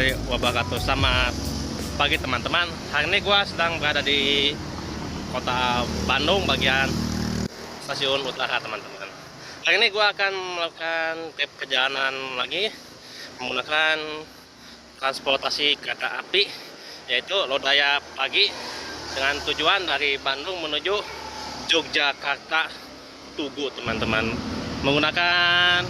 warahmatullahi wabarakatuh. Selamat pagi teman-teman. Hari ini gua sedang berada di kota Bandung, bagian stasiun utara teman-teman. Hari ini gua akan melakukan trip perjalanan lagi menggunakan transportasi kereta api, yaitu Lodaya Pagi, dengan tujuan dari Bandung menuju Yogyakarta Tugu teman-teman, menggunakan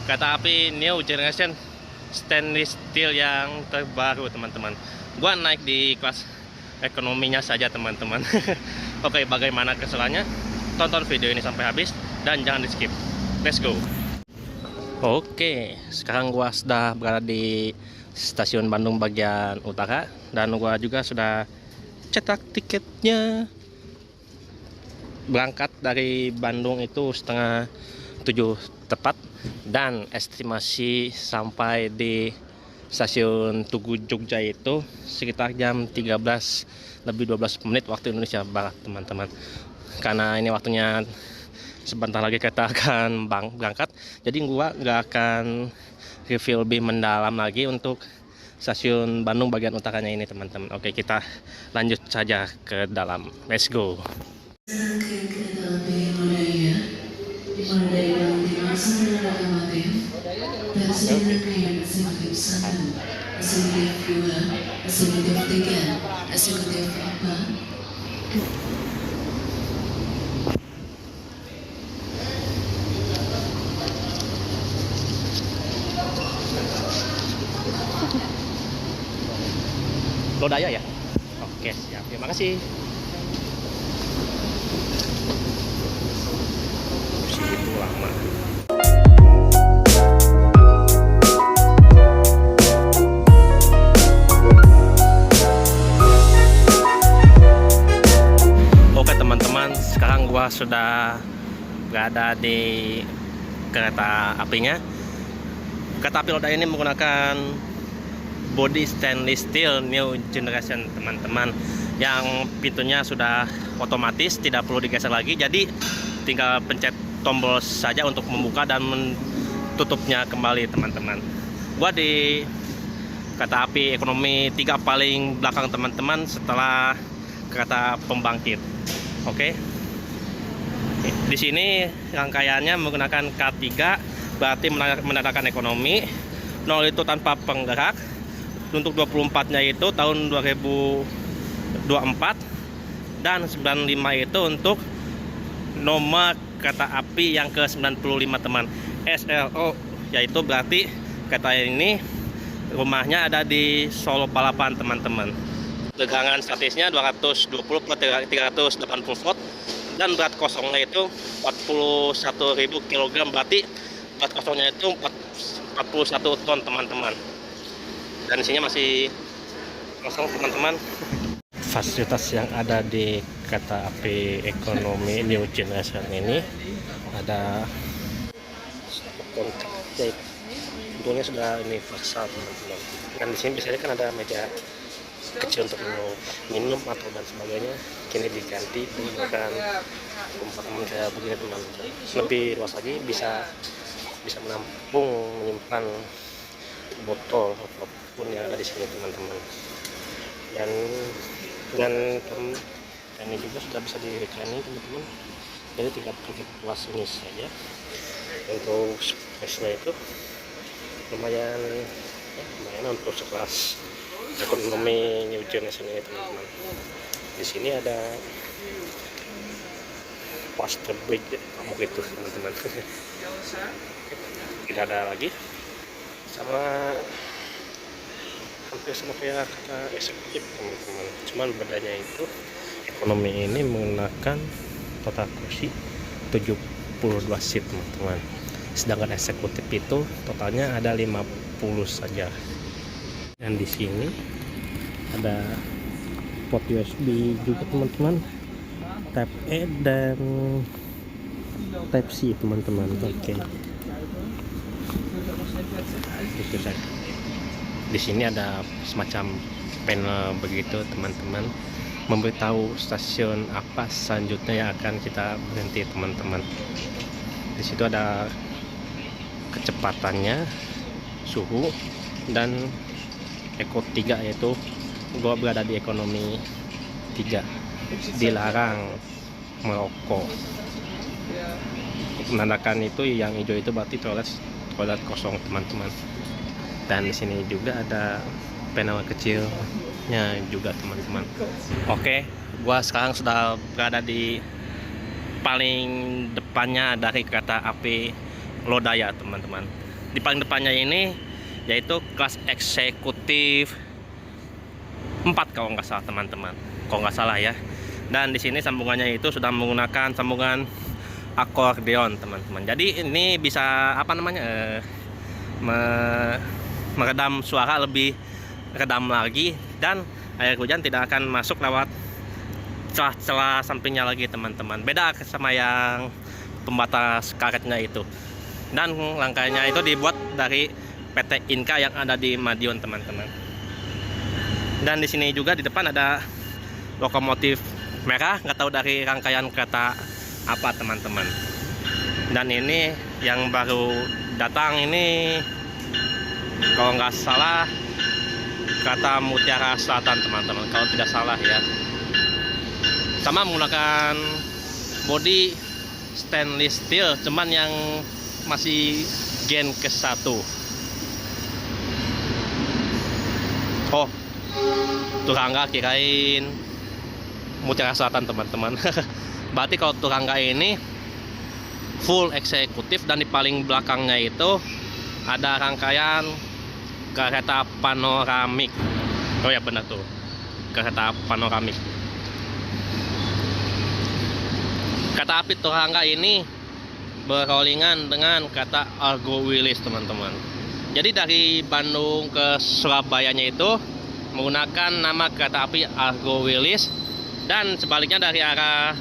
kereta api New Generation Stainless Steel yang terbaru teman-teman. Gua naik di kelas ekonominya saja teman-teman. Oke, bagaimana keseruannya? Tonton video ini sampai habis dan jangan di skip. Let's go. Oke, sekarang gua sudah berada di stasiun Bandung bagian utara dan gua juga sudah cetak tiketnya. Berangkat dari Bandung itu setengah 7 tepat, dan estimasi sampai di stasiun Tugu Jogja itu sekitar jam 13 lebih 12 menit waktu Indonesia Barat teman-teman. Karena ini waktunya sebentar lagi kita akan berangkat, jadi gua nggak akan review lebih mendalam lagi untuk stasiun Bandung bagian utaranya ini teman-teman. Oke, kita lanjut saja ke dalam. Let's go. Rangkaian kereta api Lodaya dimulai dari Bandung Timur sampai Lokomotif dan rangkaian eksekutif 1, eksekutif 2, eksekutif 3, eksekutif 4. Lodaya ya? Oke, siap. Terima kasih. Segitu lama. Oke teman-teman, sekarang gua sudah berada di kereta apinya. Kereta api Lodaya ini menggunakan body stainless steel New Generation teman-teman, yang pintunya sudah otomatis, tidak perlu digeser lagi, jadi tinggal pencet tombol saja untuk membuka dan tutupnya kembali teman-teman. Gua di kereta api ekonomi 3 paling belakang teman-teman, setelah kereta pembangkit. Oke. Di sini rangkaiannya menggunakan K3, berarti menandakan ekonomi. 0 itu tanpa penggerak. Untuk 24-nya itu tahun 2024, dan 95 itu untuk nomor kereta api yang ke-95 teman, SLO, yaitu berarti kereta ini rumahnya ada di Solo Balapan teman-teman. Tegangan statisnya 220 per 380 volt, dan berat kosongnya itu 41.000 kg, berarti berat kosongnya itu 41 ton teman-teman. Dan isinya masih kosong teman-teman. Fasilitas yang ada di kereta api ekonomi New Generation ini ada kontak jahit, bentuknya sudah universal teman-teman. Dan di sini biasanya kan ada meja kecil untuk minum atau dan sebagainya, kini diganti menggunakan kompartemen kayak begini teman-teman. Lebih luas lagi, bisa menampung, menyimpan botol apapun yang ada di sini teman-teman. Dan ini juga sudah bisa direklaining teman-teman, jadi tinggal pakai kelas ini saja. Untuk space-nya itu lumayan untuk sekelas ekonomi New Generation ini teman-teman. Di sini ada plaster bridge begitu teman-teman. Tidak ada lagi, sama hampir sama kayak kata eksekutif teman-teman, cuman bedanya itu ekonomi ini menggunakan total kursi 72 seat teman-teman, sedangkan eksekutif itu totalnya ada 50 saja. Dan di sini ada port USB juga teman-teman, Type E dan Type C teman-teman. Oke. Itu saja. Di sini ada semacam panel begitu teman-teman, memberitahu stasiun apa selanjutnya yang akan kita berhenti teman-teman. Di situ ada kecepatannya, suhu, dan Eko 3, yaitu gua berada di ekonomi 3, dilarang merokok. Menandakan itu yang hijau itu berarti toilet kosong teman-teman. Dan di sini juga ada panel kecilnya juga teman-teman. Oke, gua sekarang sudah berada di paling depannya dari kereta api Lodaya teman-teman. Di paling depannya ini yaitu kelas eksekutif 4 kalau nggak salah teman-teman, kalau nggak salah ya. Dan di sini sambungannya itu sudah menggunakan sambungan akordeon teman-teman. Jadi ini bisa apa namanya meredam suara lebih redam lagi, dan air hujan tidak akan masuk lewat celah-celah sampingnya lagi teman-teman. Beda sama yang pembatas karetnya itu. Dan rangkaiannya itu dibuat dari PT Inka yang ada di Madiun teman-teman. Dan di sini juga di depan ada lokomotif merah, nggak tahu dari rangkaian kereta apa teman-teman. Dan ini yang baru datang ini kalau nggak salah kereta Mutiara Selatan teman-teman, kalau tidak salah ya. Sama menggunakan bodi stainless steel, cuman yang masih gen ke-1. Oh, Turangga kirain Mutiara Selatan teman-teman. Berarti kalau Turangga ini full eksekutif, dan di paling belakangnya itu ada rangkaian kereta panoramik. Oh ya benar tuh, kereta panoramik. Kereta api Turangga ini berrollingan dengan kereta Argo Wilis teman-teman. Jadi dari Bandung ke Surabayanya itu menggunakan nama kereta api Argo Wilis, dan sebaliknya dari arah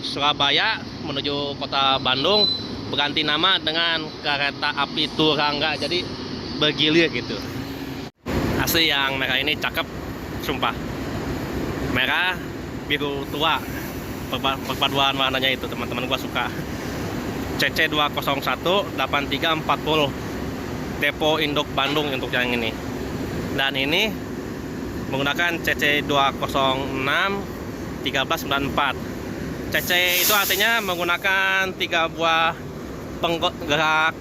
Surabaya menuju kota Bandung berganti nama dengan kereta api Turangga. Jadi bergilir gitu. Asli yang merah ini cakep, sumpah. Merah biru tua, perpaduan warnanya itu teman-teman, gua suka. CC 201 8340 Depo Induk Bandung untuk yang ini. Dan ini menggunakan CC 206 1394. CC itu artinya menggunakan 3 buah penggerak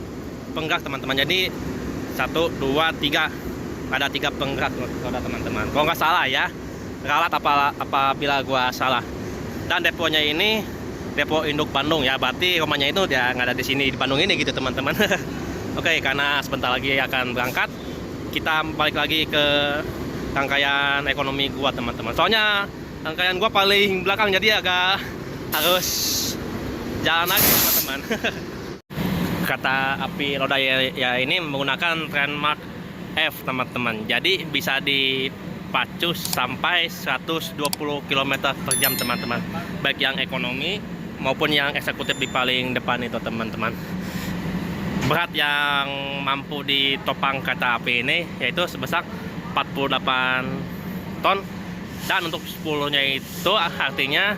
teman-teman. Jadi 1, 2, 3, ada 3 penggerak roda teman-teman. Kalau nggak salah ya, ralat apabila gua salah. Dan deponya ini Depo Induk Bandung ya, berarti rumahnya itu dia nggak ada di sini di Bandung ini gitu teman-teman. Oke, karena sebentar lagi akan berangkat, kita balik lagi ke rangkaian ekonomi gua teman-teman. Soalnya rangkaian gua paling belakang, jadi agak harus jalan lagi teman-teman. Kereta api Lodaya ya ini menggunakan Trendmark F teman-teman. Jadi bisa dipacu sampai 120 km per jam teman-teman. Baik yang ekonomi maupun yang eksekutif di paling depan itu teman-teman. Berat yang mampu ditopang kereta api ini yaitu sebesar 48 ton, dan untuk 10-nya itu artinya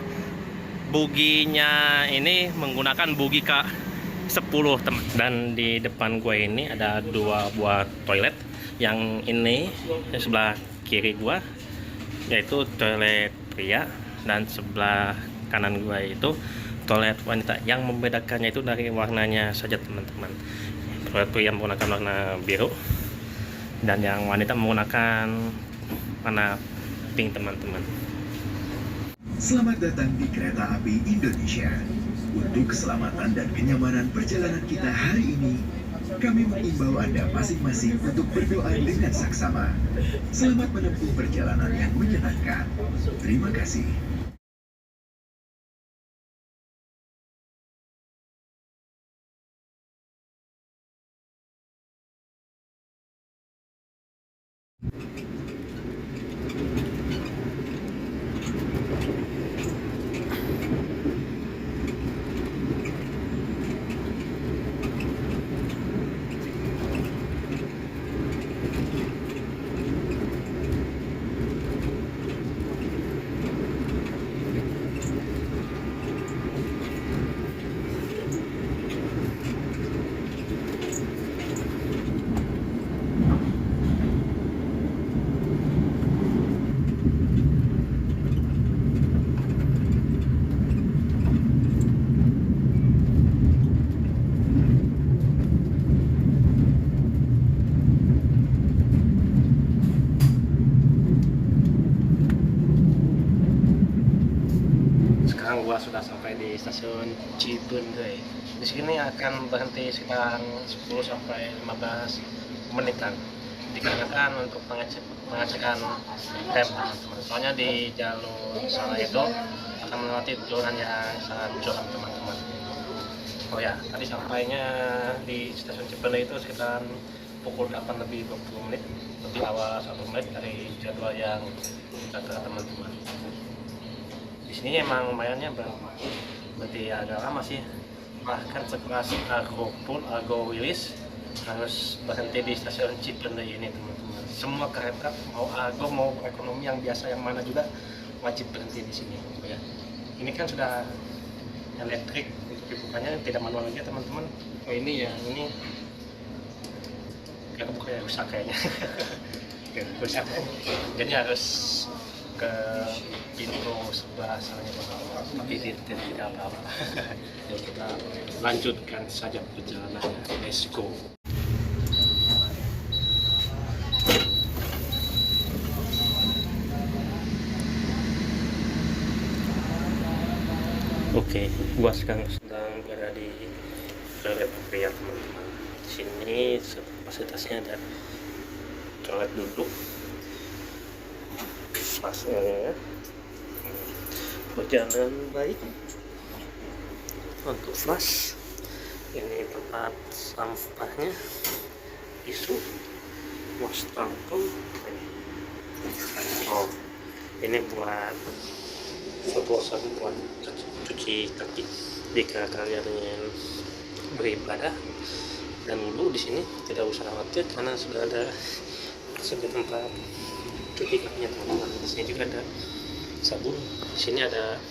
buginya ini menggunakan bugi K10 teman. Dan di depan gue ini ada 2 buah toilet. Yang ini di sebelah kiri gue yaitu toilet pria, dan sebelah kanan gue itu toilet wanita. Yang membedakannya itu dari warnanya saja teman-teman. Toilet pria menggunakan warna biru, dan yang wanita menggunakan warna pink teman-teman. Selamat datang di Kereta Api Indonesia. Untuk keselamatan dan kenyamanan perjalanan kita hari ini, kami mengimbau Anda masing-masing untuk berdoa dengan saksama. Selamat menempuh perjalanan yang menyenangkan. Terima kasih. stasiun Cipeundeuy. Di sini akan berhenti sekitar 10 sampai 15 menitan. Dikarenakan untuk pengecekan rem teman-teman. Soalnya di jalur sana itu akan melewati turunan yang sangat curam teman-teman. Oh ya, tadi sampainya di stasiun Cipeundeuy itu sekitar pukul 8 lebih 20 menit, lebih awal 1 menit dari jadwal yang kata teman-teman. Di sini emang lumayannya berarti agak lama sih. Bahkan sekelas Argo pun, Argo Wilis harus berhenti di stasiun Cipeundeuy ini teman-teman. Semua kereta mau Argo mau ekonomi yang biasa yang mana juga wajib berhenti di sini. Ya. Ini kan sudah elektrik, untuk dibukanya tidak manual lagi teman-teman. Oh ini ya, ini bukannya rusak kayaknya. Rusak. Jadi harus ke pintu sebelah sana tapi tidak apa-apa. Jadi kita lanjutkan saja perjalanannya. Let's go. Oke, gua sekarang sedang berada di toilet pria teman-teman. Di sini fasilitasnya ada toilet duduk, flushnya, berjalan baik untuk flush. Ini tempat sampahnya, tisu, wastafel. Oh, ini buat buat cuci kaki jika kalian ingin beribadah dan wudhu. Di sini tidak usah khawatir karena sudah ada tempat cuci kakinya teman-teman. Di sini juga ada sabun. Di sini ada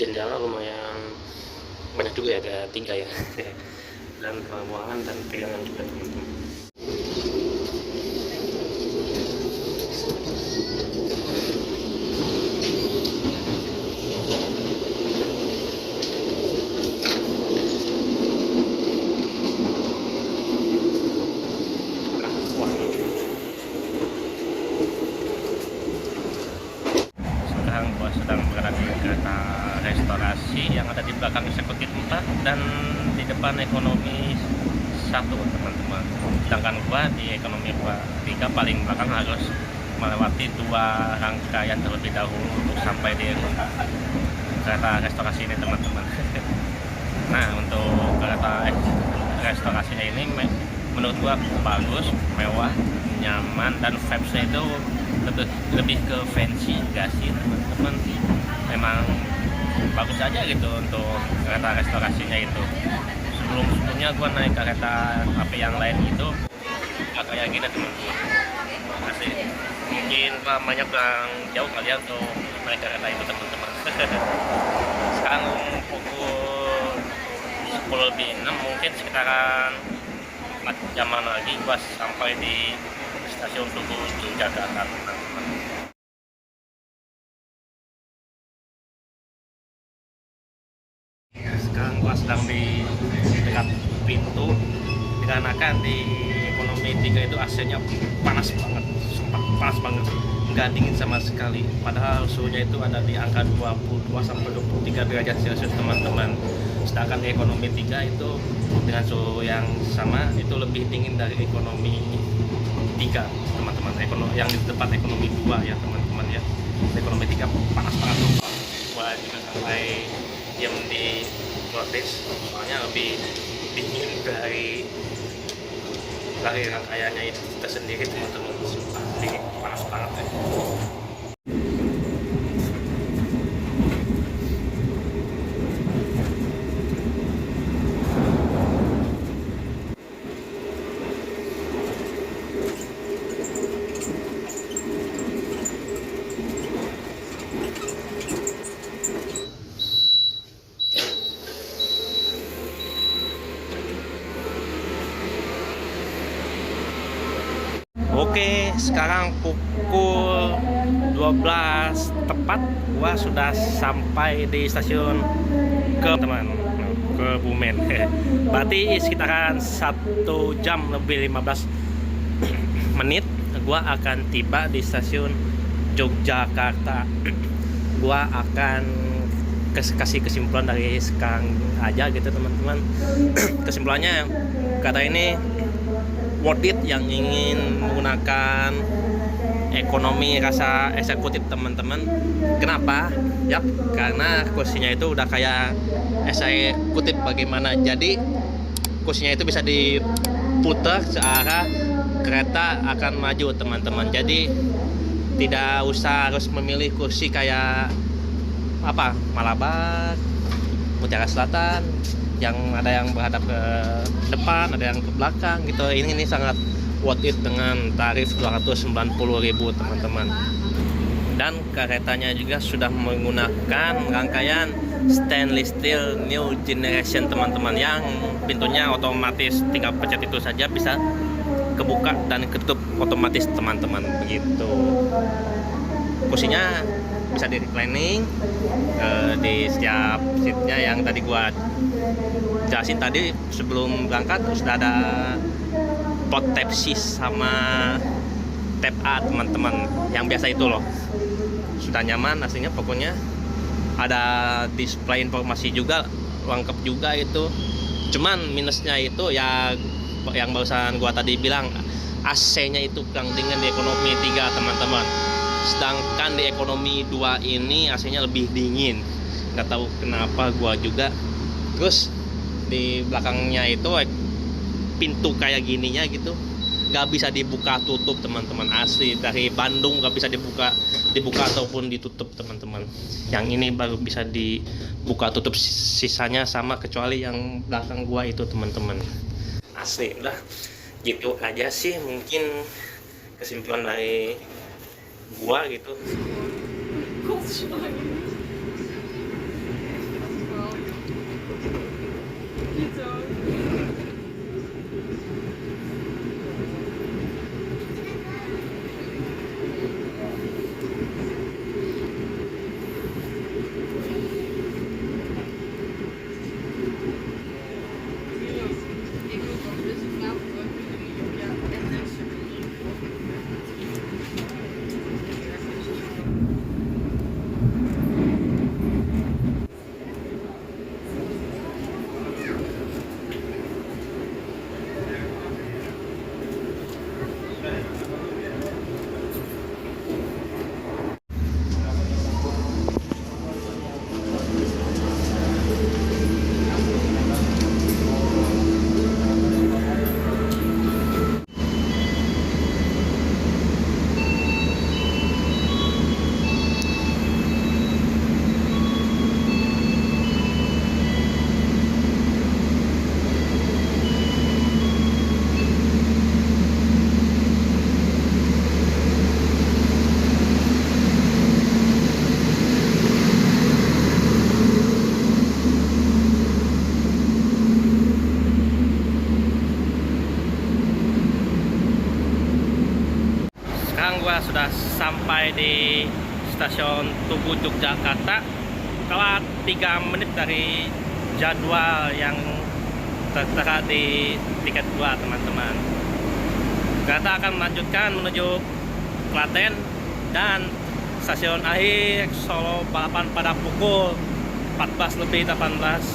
jendela lumayan banyak juga ya, ada 3 ya. Dan ruangan dan pegangan juga teman-teman. Sedang berada di kereta restorasi yang ada di belakang eksekutif 4 dan di depan ekonomi 1 teman-teman. Sedangkan gua di ekonomi 3 paling belakang harus melewati 2 rangkaian terlebih dahulu untuk sampai di kereta restorasi ini teman-teman. Nah, untuk kereta restorasi ini menurut gua bagus, mewah, nyaman, dan vibes-nya itu lebih ke fancy gak sih teman-teman. Memang bagus aja gitu untuk kereta restorasinya itu. Sebelumnya gua naik kereta api yang lain itu gak kayak gini teman-teman. Masih mungkin banyak kurang jauh kali ya untuk naik kereta itu teman-teman. Sekarang pukul 10:06, mungkin sekitaran 4 jaman lagi gua sampai di stasiun Tugu Jakarta teman-teman. Sekarang gua sedang di dekat pintu dikarenakan di ekonomi 3 itu AC-nya panas banget, sumpah panas banget, nggak dingin sama sekali. Padahal suhunya itu ada di angka 22 sampai 23 derajat Celcius teman-teman. Sedangkan di ekonomi 3 itu dengan suhu yang sama itu lebih dingin dari ekonomi 3 teman-teman. Yang di depan ekonomi 2 ya teman-teman ya. Di ekonomi 3 panas banget tuh. Gua juga sampai diam di Nordex soalnya lebih dingin dari rangkaiannya itu tersendiri teman-teman. Dingin, panas banget ya. Oke, sekarang pukul 12 tepat gua sudah sampai di stasiun ke Bumen. Berarti sekitaran 1 jam lebih 15 menit gua akan tiba di stasiun Yogyakarta. Gua akan kasih kesimpulan dari sekarang aja gitu teman-teman. Kesimpulannya kata ini worth it yang ingin menggunakan ekonomi rasa eksekutif teman-teman. Kenapa? Yap, karena kursinya itu udah kayak eksekutif bagaimana. Jadi kursinya itu bisa diputar searah kereta akan maju teman-teman. Jadi tidak usah harus memilih kursi kayak Malabar, Mutiara Selatan, yang ada yang berhadap ke depan, ada yang ke belakang gitu. Ini sangat worth it dengan tarif 290.000 teman-teman. Dan keretanya juga sudah menggunakan rangkaian stainless steel new generation teman-teman, yang pintunya otomatis tinggal pencet itu saja bisa kebuka dan ketutup otomatis teman-teman begitu. Kursinya bisa di reclining di setiap seatnya, yang tadi gua jelasin tadi sebelum berangkat sudah ada port type C sama type A teman-teman, yang biasa itu loh. Sudah nyaman aslinya, pokoknya ada display informasi juga lengkap juga itu. Cuman minusnya itu ya yang barusan gua tadi bilang, AC-nya itu kurang dingin di ekonomi 3 teman-teman. Sedangkan di ekonomi 2 ini AC-nya lebih dingin. Nggak tahu kenapa gua juga. Terus di belakangnya itu pintu kayak gininya gitu, nggak bisa dibuka tutup teman-teman. Asli dari Bandung nggak bisa dibuka ataupun ditutup teman-teman. Yang ini baru bisa dibuka tutup, sisanya sama kecuali yang belakang gua itu teman-teman. Asli udah gitu aja sih mungkin kesimpulan dari gua gitu. Sekarang gua sudah sampai di stasiun Tugu Yogyakarta, telat 3 menit dari jadwal yang tertera di tiket gua teman-teman. Kereta akan melanjutkan menuju Klaten dan stasiun akhir Solo Balapan pada pukul 14:18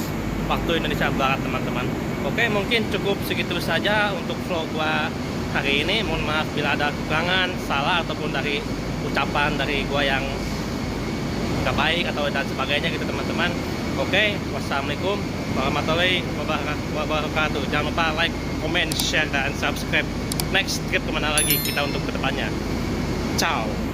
waktu Indonesia Barat teman-teman. Oke, mungkin cukup segitu saja untuk vlog gua hari ini. Mohon maaf bila ada kekurangan, salah ataupun dari ucapan dari gua yang gak baik atau dan sebagainya gitu teman-teman. Oke, wassalamualaikum warahmatullahi wabarakatuh. Jangan lupa like, comment, share, dan subscribe. Next trip kemana lagi kita untuk kedepannya. Ciao.